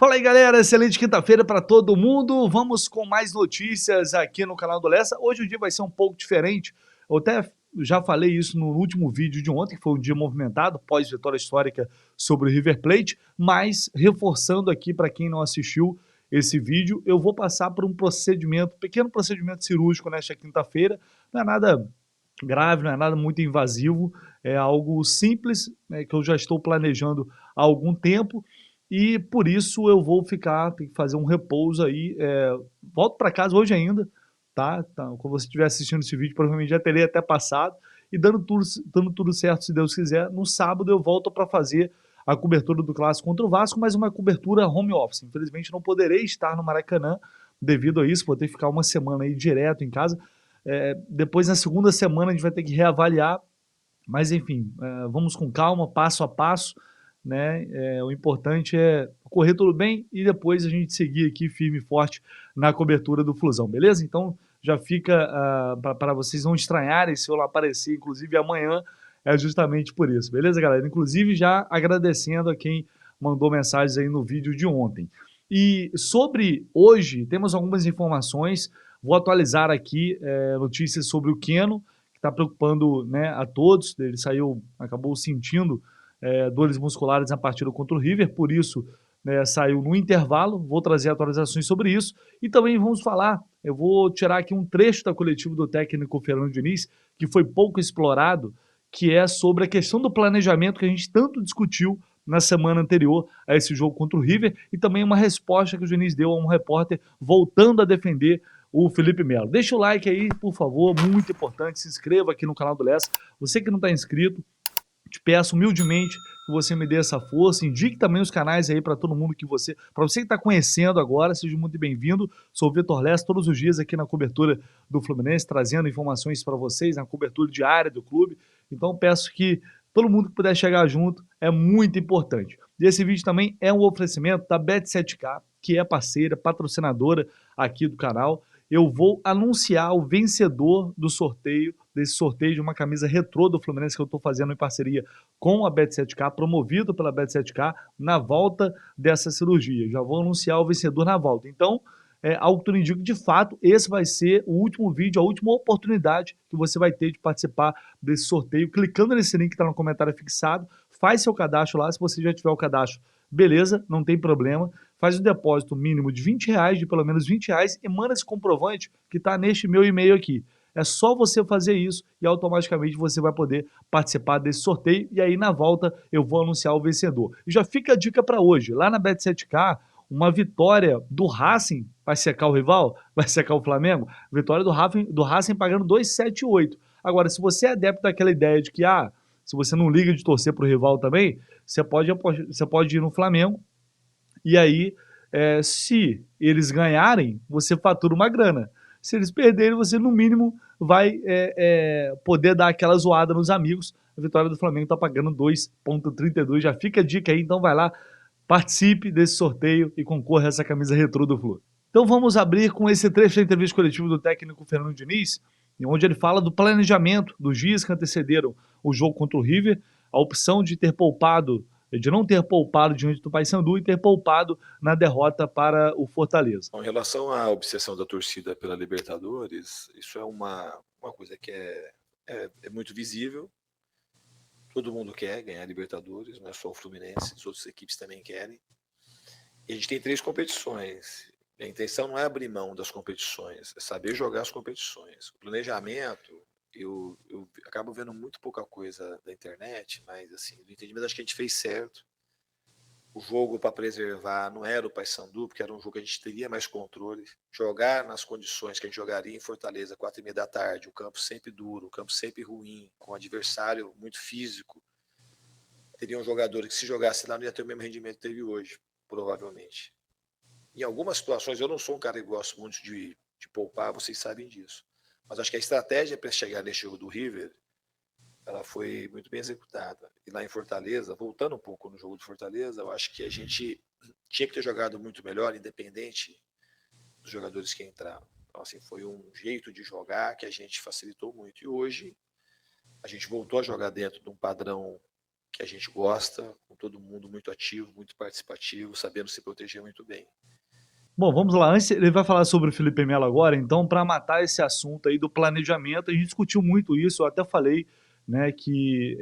Fala aí, galera, excelente quinta-feira para todo mundo. Vamos com mais notícias aqui no canal do Lessa. Hoje o dia vai ser um pouco diferente. Eu até já falei isso no último vídeo de ontem, que foi um dia movimentado, pós-vitória histórica sobre o River Plate, mas reforçando aqui para quem não assistiu esse vídeo, eu vou passar por um procedimento, pequeno procedimento cirúrgico nesta quinta-feira. Não é nada grave, não é nada muito invasivo, é algo simples, né, que eu já estou planejando há algum tempo e por isso eu vou ficar, tem que fazer um repouso aí. Volto para casa hoje ainda, tá? Então, quando você estiver assistindo esse vídeo, provavelmente já terei até passado. E dando tudo certo, se Deus quiser, no sábado eu volto para fazer a cobertura do Clássico contra o Vasco, mas uma cobertura home office. Infelizmente não poderei estar no Maracanã devido a isso, vou ter que ficar uma semana aí direto em casa. Depois, na segunda semana, a gente vai ter que reavaliar, mas enfim, vamos com calma, passo a passo, né? O importante é correr tudo bem e depois a gente seguir aqui firme e forte na cobertura do Flusão, beleza? Então já fica para vocês não estranharem se eu não aparecer, inclusive amanhã, é justamente por isso, beleza, galera? Inclusive já agradecendo a quem mandou mensagens aí no vídeo de ontem. E sobre hoje, temos algumas informações, vou atualizar aqui notícias sobre o Keno, que está preocupando, né, a todos. Ele acabou sentindo dores musculares na partida contra o River, por isso, né, saiu no intervalo. Vou trazer atualizações sobre isso e também vamos falar. Eu vou tirar aqui um trecho da coletiva do técnico Fernando Diniz, que foi pouco explorado, que é sobre a questão do planejamento que a gente tanto discutiu na semana anterior a esse jogo contra o River, e também uma resposta que o Diniz deu a um repórter voltando a defender o Felipe Melo. Deixa o like aí, por favor, muito importante. Se inscreva aqui no canal do Lessa. Você que não está inscrito, te peço humildemente que você me dê essa força, indique também os canais aí para todo mundo para você que está conhecendo agora, seja muito bem-vindo. Sou o Vitor Lessa, todos os dias aqui na cobertura do Fluminense, trazendo informações para vocês, na cobertura diária do clube. Então peço que todo mundo que puder chegar junto, é muito importante. E esse vídeo também é um oferecimento da Bet7k, que é parceira, patrocinadora aqui do canal. Eu vou anunciar o vencedor desse sorteio de uma camisa retrô do Fluminense que eu estou fazendo em parceria com a Bet7k, promovido pela Bet7k, na volta dessa cirurgia. Já vou anunciar o vencedor na volta. Então, algo que tudo indica, de fato, esse vai ser o último vídeo, a última oportunidade que você vai ter de participar desse sorteio, clicando nesse link que está no comentário fixado, faz seu cadastro lá, se você já tiver o cadastro, beleza, não tem problema, faz um depósito mínimo de R$ 20, de pelo menos R$ 20, e manda esse comprovante que está neste meu e-mail aqui. É só você fazer isso e automaticamente você vai poder participar desse sorteio, e aí na volta eu vou anunciar o vencedor. E já fica a dica para hoje, lá na Bet7k, uma vitória do Racing vai secar o rival, vai secar o Flamengo, vitória do Racing pagando 2,78. Agora, se você é adepto daquela ideia de que, se você não liga de torcer para o rival também, você pode ir no Flamengo e aí, se eles ganharem, você fatura uma grana. Se eles perderem, você no mínimo vai poder dar aquela zoada nos amigos. A vitória do Flamengo está pagando 2,32. Já fica a dica aí, então vai lá, participe desse sorteio e concorra a essa camisa retrô do Flu. Então vamos abrir com esse trecho da entrevista coletiva do técnico Fernando Diniz, onde ele fala do planejamento dos dias que antecederam o jogo contra o River, a opção de não ter poupado diante do Paysandu e ter poupado na derrota para o Fortaleza. Em relação à obsessão da torcida pela Libertadores, isso é uma coisa que é muito visível. Todo mundo quer ganhar a Libertadores, não é só o Fluminense, as outras equipes também querem. E a gente tem 3 competições. A intenção não é abrir mão das competições, é saber jogar as competições. O planejamento, eu acabo vendo muito pouca coisa da internet, mas assim, no entendimento acho que a gente fez certo. O jogo para preservar não era o Paysandu, porque era um jogo que a gente teria mais controle. Jogar nas condições que a gente jogaria em Fortaleza, 4h30 da tarde, o campo sempre duro, o campo sempre ruim, com um adversário muito físico. Teriam jogadores que, se jogasse lá, não ia ter o mesmo rendimento que teve hoje, provavelmente. Em algumas situações, eu não sou um cara que gosto muito de poupar, vocês sabem disso. Mas acho que a estratégia para chegar nesse jogo do River, ela foi muito bem executada. E lá em Fortaleza, voltando um pouco no jogo de Fortaleza, eu acho que a gente tinha que ter jogado muito melhor, independente dos jogadores que entraram. Então, assim, foi um jeito de jogar que a gente facilitou muito. E hoje, a gente voltou a jogar dentro de um padrão que a gente gosta, com todo mundo muito ativo, muito participativo, sabendo se proteger muito bem. Bom, vamos lá. Antes, ele vai falar sobre o Felipe Melo agora, então, para matar esse assunto aí do planejamento, a gente discutiu muito isso, eu até falei, né, que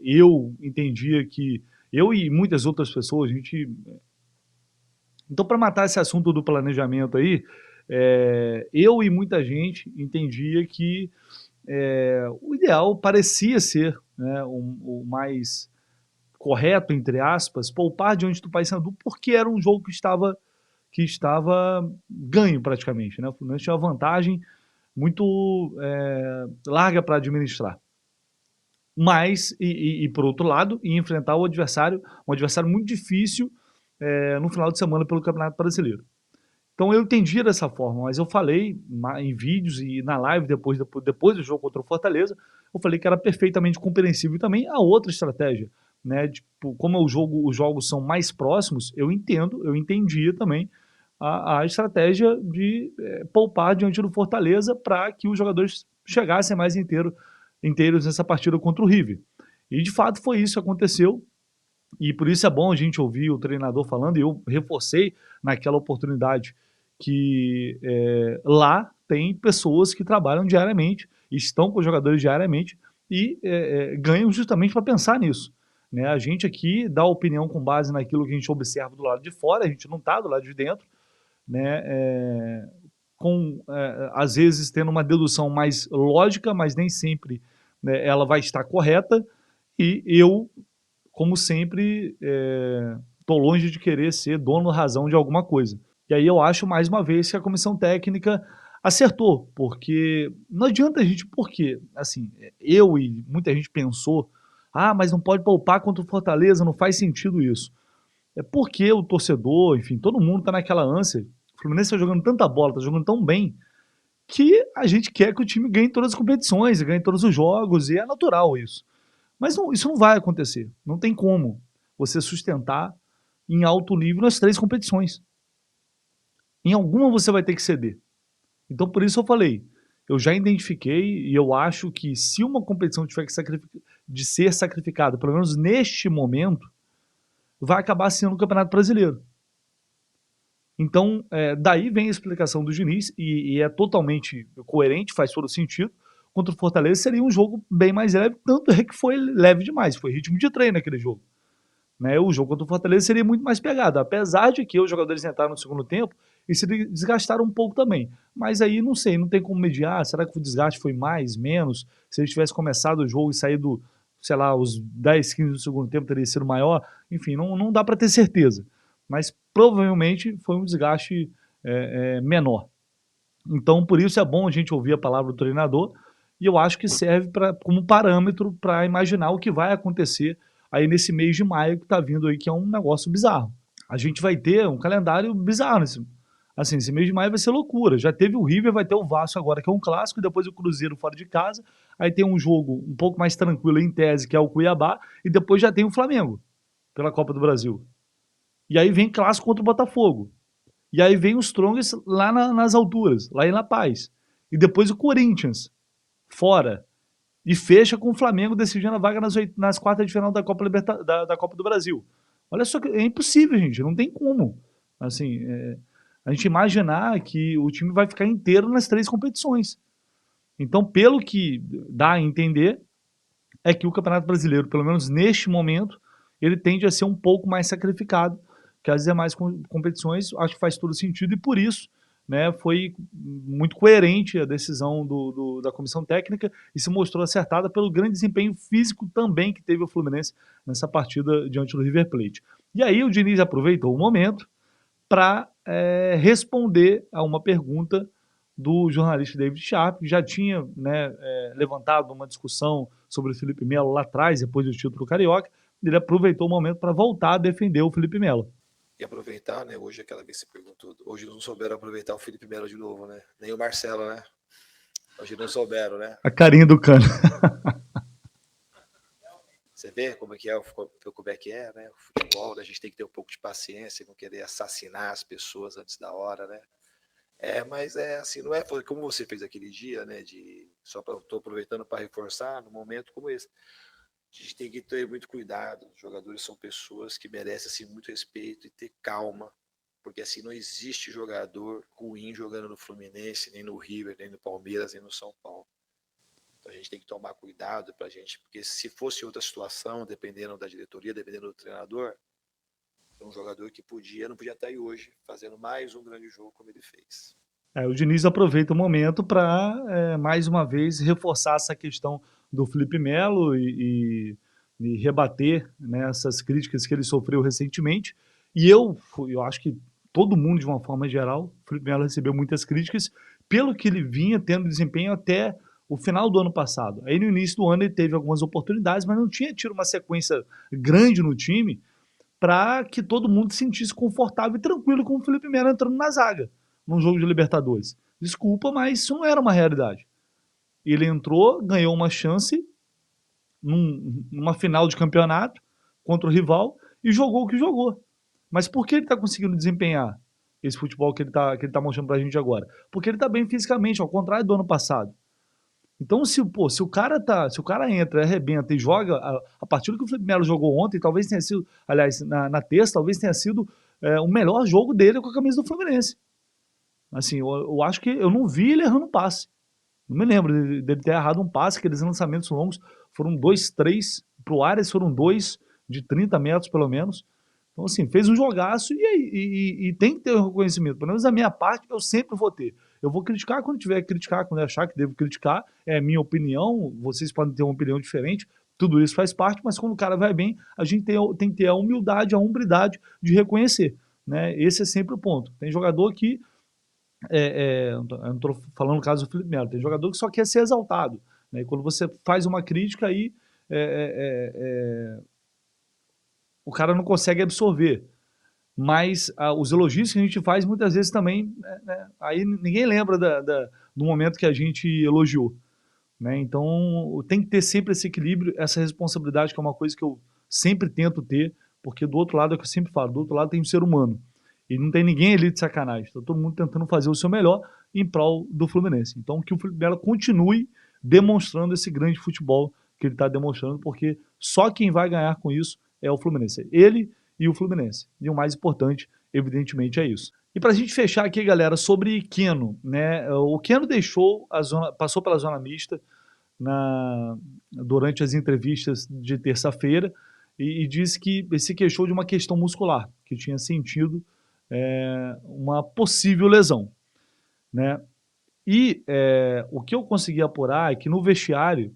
eu entendia que, eu e muitas outras pessoas, a gente... Então, para matar esse assunto do planejamento aí, eu e muita gente entendia que o ideal parecia ser, né, o mais correto, entre aspas, poupar diante do Paysandu, porque era um jogo que estava ganho praticamente, né? O Fluminense tinha uma vantagem muito larga para administrar. Mas, por outro lado, ia enfrentar um adversário muito difícil no final de semana pelo Campeonato Brasileiro. Então eu entendi dessa forma, mas eu falei em vídeos e na live depois do jogo contra o Fortaleza, eu falei que era perfeitamente compreensível também a outra estratégia, né? Tipo, como os jogos são mais próximos, eu entendia também a estratégia de poupar diante do Fortaleza para que os jogadores chegassem mais inteiros nessa partida contra o River. E de fato foi isso que aconteceu. E por isso é bom a gente ouvir o treinador falando, e eu reforcei naquela oportunidade que lá tem pessoas que trabalham diariamente, estão com os jogadores diariamente e ganham justamente para pensar nisso. Né? A gente aqui dá opinião com base naquilo que a gente observa do lado de fora, a gente não está do lado de dentro, né? Às vezes tendo uma dedução mais lógica, mas nem sempre, né, ela vai estar correta, e eu, como sempre, estou longe de querer ser dono da razão de alguma coisa. E aí eu acho, mais uma vez, que a comissão técnica acertou, porque não adianta a gente, porque, assim, eu e muita gente pensou, mas não pode poupar contra o Fortaleza, não faz sentido isso. É porque o torcedor, enfim, todo mundo está naquela ânsia. O Fluminense está jogando tanta bola, está jogando tão bem, que a gente quer que o time ganhe todas as competições, ganhe todos os jogos, e é natural isso. Mas isso não vai acontecer. Não tem como você sustentar em alto nível nas 3 competições. Em alguma você vai ter que ceder. Então, por isso eu falei, eu já identifiquei e eu acho que se uma competição tiver que de ser sacrificada, pelo menos neste momento, vai acabar sendo o Campeonato Brasileiro. Então, daí vem a explicação do Diniz, e é totalmente coerente, faz todo sentido. Contra o Fortaleza seria um jogo bem mais leve, tanto é que foi leve demais, foi ritmo de treino naquele jogo. Né? O jogo contra o Fortaleza seria muito mais pegado, apesar de que os jogadores entraram no segundo tempo e se desgastaram um pouco também. Mas aí não sei, não tem como mediar, será que o desgaste foi mais, menos? Se eles tivessem começado o jogo e saído, sei lá, os 10, 15 do segundo tempo teria sido maior, enfim, não dá para ter certeza. Mas provavelmente foi um desgaste menor. Então, por isso é bom a gente ouvir a palavra do treinador, e eu acho que serve como parâmetro para imaginar o que vai acontecer aí nesse mês de maio que está vindo aí, que é um negócio bizarro. A gente vai ter um calendário bizarro assim, esse mês de maio vai ser loucura. Já teve o River, vai ter o Vasco agora, que é um clássico, e depois o Cruzeiro fora de casa. Aí tem um jogo um pouco mais tranquilo em tese, que é o Cuiabá, e depois já tem o Flamengo pela Copa do Brasil. E aí vem clássico contra o Botafogo. E aí vem os Strongest lá nas alturas, lá em La Paz. E depois o Corinthians, fora. E fecha com o Flamengo decidindo a vaga nas quartas de final da da Copa do Brasil. Olha só, é impossível, gente. Não tem como. Assim, a gente imaginar que o time vai ficar inteiro nas 3 competições. Então, pelo que dá a entender, é que o Campeonato Brasileiro, pelo menos neste momento, ele tende a ser um pouco mais sacrificado que as demais competições. Acho que faz todo sentido, e por isso, né, foi muito coerente a decisão da comissão técnica, e se mostrou acertada pelo grande desempenho físico também que teve o Fluminense nessa partida diante do River Plate. E aí o Diniz aproveitou o momento para responder a uma pergunta do jornalista David Sharp, que já tinha, né, levantado uma discussão sobre o Felipe Melo lá atrás, depois do título carioca. Ele aproveitou o momento para voltar a defender o Felipe Melo. E aproveitar, né? Hoje aquela vez você perguntou, hoje não souberam aproveitar o Felipe Melo de novo, né? Nem o Marcelo, né? Hoje não souberam, né? A carinha do cano. Você vê como é que é, né? O futebol, né? A gente tem que ter um pouco de paciência, não querer assassinar as pessoas antes da hora, né? Mas assim, não é como você fez aquele dia, né? Estou aproveitando para reforçar num momento como esse. A gente tem que ter muito cuidado. Os jogadores são pessoas que merecem assim, muito respeito e ter calma, porque assim não existe jogador ruim jogando no Fluminense, nem no River, nem no Palmeiras, nem no São Paulo. Então a gente tem que tomar cuidado pra gente, porque se fosse outra situação, dependendo da diretoria, dependendo do treinador, é um jogador que não podia estar aí hoje fazendo mais um grande jogo como ele fez. O Diniz aproveita o momento para, mais uma vez, reforçar essa questão do Felipe Melo e rebater, né, essas críticas que ele sofreu recentemente. E eu acho que todo mundo, de uma forma geral, o Felipe Melo recebeu muitas críticas pelo que ele vinha tendo desempenho até o final do ano passado. Aí no início do ano ele teve algumas oportunidades, mas não tinha tido uma sequência grande no time para que todo mundo se sentisse confortável e tranquilo com o Felipe Melo entrando na zaga num jogo de Libertadores. Desculpa, mas isso não era uma realidade. Ele entrou, ganhou uma chance numa final de campeonato contra o rival e jogou o que jogou. Mas por que ele está conseguindo desempenhar esse futebol que ele tá mostrando pra gente agora? Porque ele tá bem fisicamente, ao contrário do ano passado. Então, se o cara entra, arrebenta e joga a partir do que o Felipe Melo jogou ontem, talvez tenha sido, aliás, na terça, talvez tenha sido o melhor jogo dele com a camisa do Fluminense. Assim, eu acho que eu não vi ele errando passe. Não me lembro dele ter errado um passe, aqueles lançamentos longos foram 2, 3, pro Arias foram 2, de 30 metros pelo menos. Então, assim, fez um jogaço e tem que ter o reconhecimento. Pelo menos da minha parte, eu sempre vou ter. Eu vou criticar quando tiver que criticar, quando eu achar que devo criticar. É minha opinião, vocês podem ter uma opinião diferente, tudo isso faz parte, mas quando o cara vai bem, a gente tem que ter a humildade, a hombridade de reconhecer. Né? Esse é sempre o ponto. Tem jogador que eu não estou falando no caso do Felipe Melo, tem jogador que só quer ser exaltado. Né? E quando você faz uma crítica, aí o cara não consegue absorver. Mas os elogios que a gente faz, muitas vezes também, aí ninguém lembra do momento que a gente elogiou. Né? Então tem que ter sempre esse equilíbrio, essa responsabilidade, que é uma coisa que eu sempre tento ter, porque do outro lado é o que eu sempre falo, do outro lado tem um ser humano. E não tem ninguém ali de sacanagem. Está todo mundo tentando fazer o seu melhor em prol do Fluminense. Então que o Felipe Melo continue demonstrando esse grande futebol que ele está demonstrando, porque só quem vai ganhar com isso é o Fluminense. Ele e o Fluminense. E o mais importante, evidentemente, é isso. E para a gente fechar aqui, galera, sobre Keno, né? O Keno passou pela zona mista durante as entrevistas de terça-feira e disse que se queixou de uma questão muscular, que tinha sentido uma possível lesão, né? E o que eu consegui apurar é que no vestiário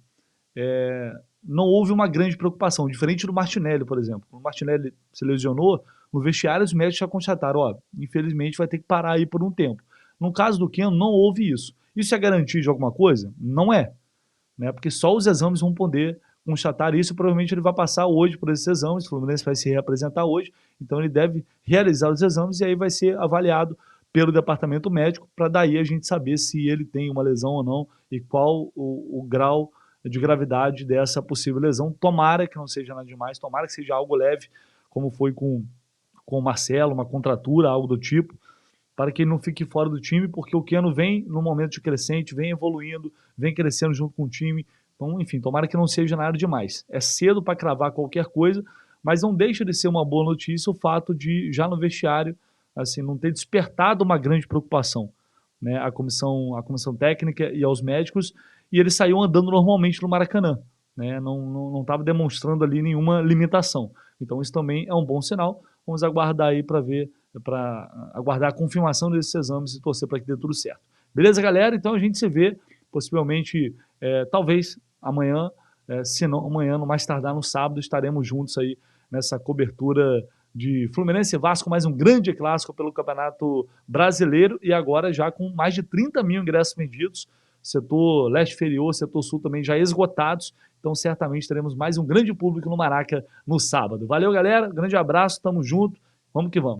não houve uma grande preocupação, diferente do Martinelli, por exemplo. O Martinelli se lesionou, no vestiário os médicos já constataram, infelizmente vai ter que parar aí por um tempo. No caso do Keno, não houve isso. Isso é garantia de alguma coisa? Não é. Né? Porque só os exames vão poder constatar isso, e provavelmente ele vai passar hoje por esses exames, o Fluminense vai se reapresentar hoje, então ele deve realizar os exames e aí vai ser avaliado pelo departamento médico, para daí a gente saber se ele tem uma lesão ou não e qual o grau de gravidade dessa possível lesão. Tomara que não seja nada demais, tomara que seja algo leve, como foi com o Marcelo, uma contratura, algo do tipo, para que ele não fique fora do time, porque o Keno vem num momento de crescente, vem evoluindo, vem crescendo junto com o time. Então, enfim, tomara que não seja nada demais. É cedo para cravar qualquer coisa, mas não deixa de ser uma boa notícia o fato de, já no vestiário, assim, não ter despertado uma grande preocupação, né, a comissão técnica e aos médicos, e ele saiu andando normalmente no Maracanã, né, não estava demonstrando ali nenhuma limitação. Então isso também é um bom sinal. Vamos aguardar aí para aguardar a confirmação desses exames e torcer para que dê tudo certo. Beleza, galera? Então a gente se vê possivelmente, talvez amanhã, se não amanhã, no mais tardar no sábado, estaremos juntos aí nessa cobertura de Fluminense e Vasco, mais um grande clássico pelo Campeonato Brasileiro, e agora já com mais de 30 mil ingressos vendidos, setor leste inferior, setor sul também já esgotados, então certamente teremos mais um grande público no Maraca no sábado. Valeu, galera, grande abraço, tamo junto, vamos que vamos.